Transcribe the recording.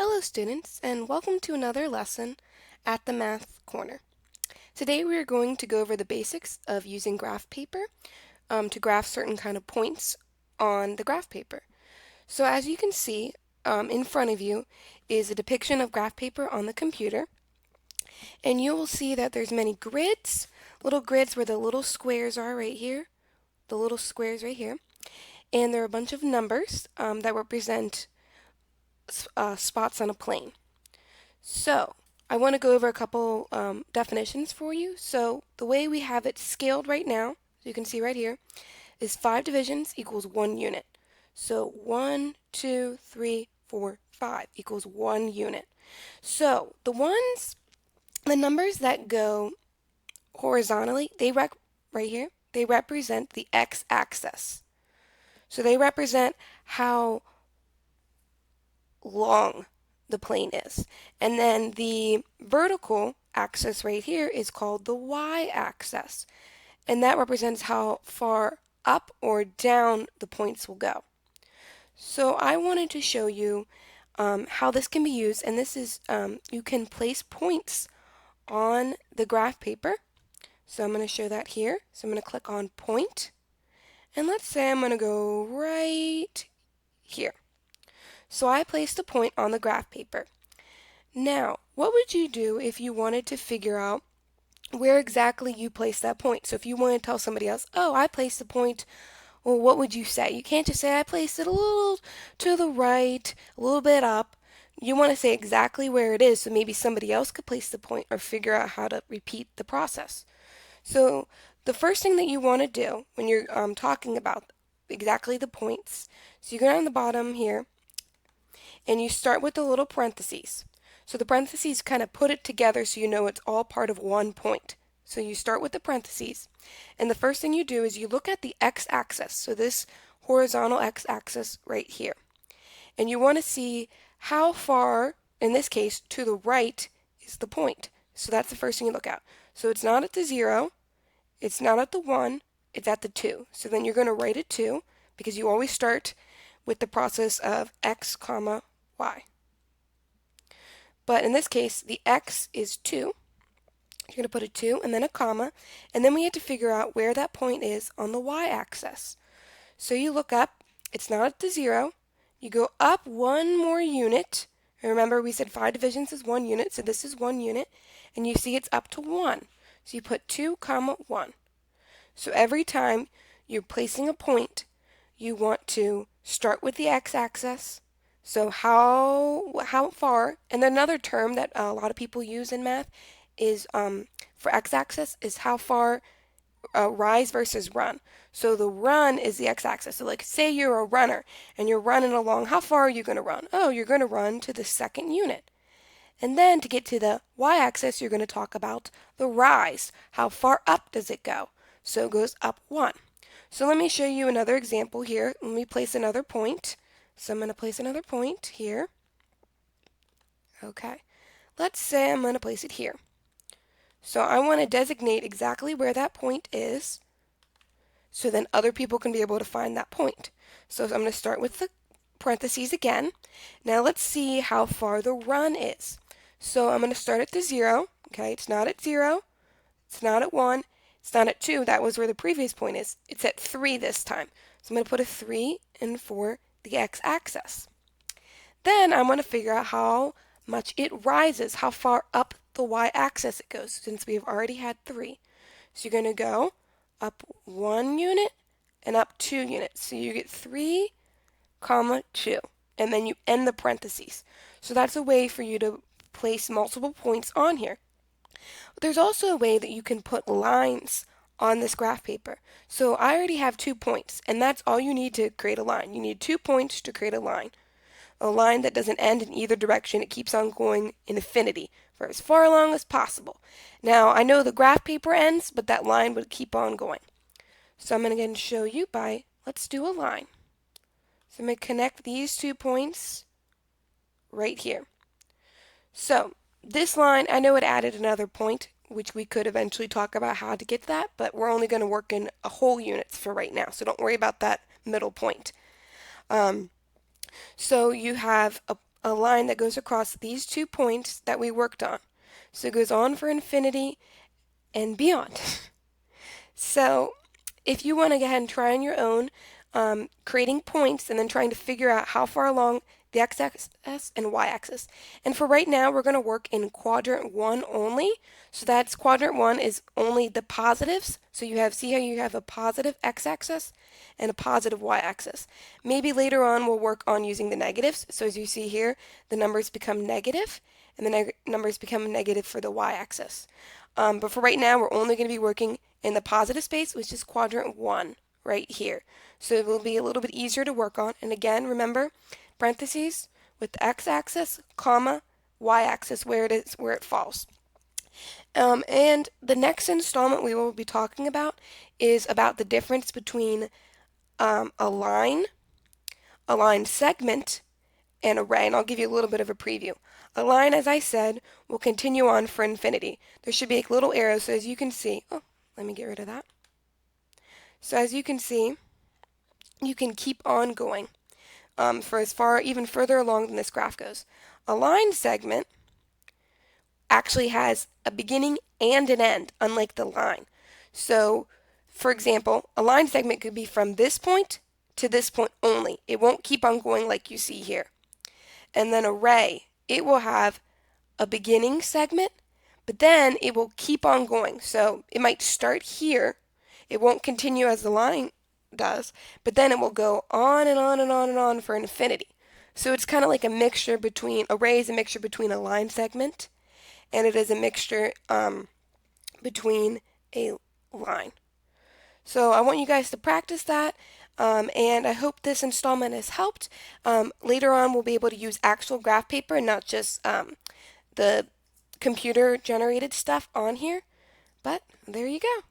Hello students, and welcome to another lesson at the Math Corner. Today we are going to go over the basics of using graph paper to graph certain kind of points on the graph paper. So as you can see in front of you is a depiction of graph paper on the computer, and you will see that there's many grids, little grids where the little squares are right here, the little squares right here, and there are a bunch of numbers that represent spots on a plane. So, I want to go over a couple definitions for you. So, the way we have it scaled right now, you can see right here, is 5 divisions equals 1 unit. So, 1, 2, 3, 4, 5 equals 1 unit. So, the numbers that go horizontally, right here, they represent the x-axis. So, they represent how long the plane is. And then the vertical axis right here is called the y-axis. And that represents how far up or down the points will go. So I wanted to show you how this can be used. And this is, you can place points on the graph paper. So I'm going to show that here. So I'm going to click on point. And let's say I'm going to go right here. So I placed a point on the graph paper. Now, what would you do if you wanted to figure out where exactly you placed that point? So if you want to tell somebody else, oh, I placed the point, well, what would you say? You can't just say, I placed it a little to the right, a little bit up. You want to say exactly where it is so maybe somebody else could place the point or figure out how to repeat the process. So the first thing that you want to do when you're talking about exactly the points, so you go down the bottom here, and you start with the little parentheses. So the parentheses kind of put it together so you know it's all part of one point. So you start with the parentheses, and the first thing you do is you look at the x-axis, so this horizontal x-axis right here. And you want to see how far, in this case, to the right is the point. So that's the first thing you look at. So it's not at the 0, it's not at the 1, it's at the 2. So then you're going to write a 2 because you always start with the process of x comma y. But in this case, the x is 2. You're going to put a 2 and then a comma, and then we have to figure out where that point is on the y-axis. So you look up, it's not at the 0, you go up one more unit. Remember we said 5 divisions is 1 unit, so this is 1 unit, and you see it's up to 1. So you put 2 comma 1. So every time you're placing a point, you want to start with the x-axis. So how far, and another term that a lot of people use in math is for x-axis is how far rise versus run. So the run is the x-axis. So like say you're a runner and you're running along, how far are you going to run? Oh, you're going to run to the second unit. And then to get to the y-axis, you're going to talk about the rise. How far up does it go? So it goes up 1. So let me show you another example here. Let me place another point. So I'm going to place another point here. Okay. Let's say I'm going to place it here. So I want to designate exactly where that point is so then other people can be able to find that point. So I'm going to start with the parentheses again. Now let's see how far the run is. So I'm going to start at the 0. Okay, it's not at 0. It's not at 1. It's not at 2. That was where the previous point is. It's at 3 this time. So I'm going to put a 3 in for the x-axis. Then I'm going to figure out how much it rises, how far up the y-axis it goes, since we've already had 3. So you're going to go up 1 unit and up 2 units. So you get 3, comma 2. And then you end the parentheses. So that's a way for you to place multiple points on here. But there's also a way that you can put lines on this graph paper. So I already have 2 points, and that's all you need to create a line. You need 2 points to create a line. A line that doesn't end in either direction. It keeps on going in infinity for as far along as possible. Now, I know the graph paper ends, but that line would keep on going. So I'm going to go and show you by, let's do a line. So I'm going to connect these 2 points right here. So this line, I know it added another point, which we could eventually talk about how to get that, but we're only going to work in a whole units for right now, so don't worry about that middle point. So you have a line that goes across these 2 points that we worked on. So it goes on for infinity and beyond. So if you want to go ahead and try on your own, creating points and then trying to figure out how far along the x-axis and y-axis. And for right now, we're going to work in quadrant 1 only. So that's quadrant 1 is only the positives. So see how you have a positive x-axis and a positive y-axis. Maybe later on we'll work on using the negatives. So as you see here, the numbers become negative and the numbers become negative for the y-axis. But for right now, we're only going to be working in the positive space, which is quadrant 1 right here. So it will be a little bit easier to work on. And again, remember, parentheses with the x-axis, comma, y-axis where it falls. And the next installment we will be talking about is about the difference between a line segment, and array, and I'll give you a little bit of a preview. A line, as I said, will continue on for infinity. There should be like little arrows, so as you can see, let me get rid of that. So as you can see, you can keep on going for as far, even further along than this graph goes. A line segment actually has a beginning and an end, unlike the line. So, for example, a line segment could be from this point to this point only. It won't keep on going like you see here. And then array, it will have a beginning segment, but then it will keep on going. So it might start here. It won't continue as the line does, but then it will go on and on and on and on for infinity. So it's kind of like a mixture between, array is a mixture between a line segment and it is a mixture between a line. So I want you guys to practice that. And I hope this installment has helped. Later on, we'll be able to use actual graph paper and not just the computer generated stuff on here. But there you go.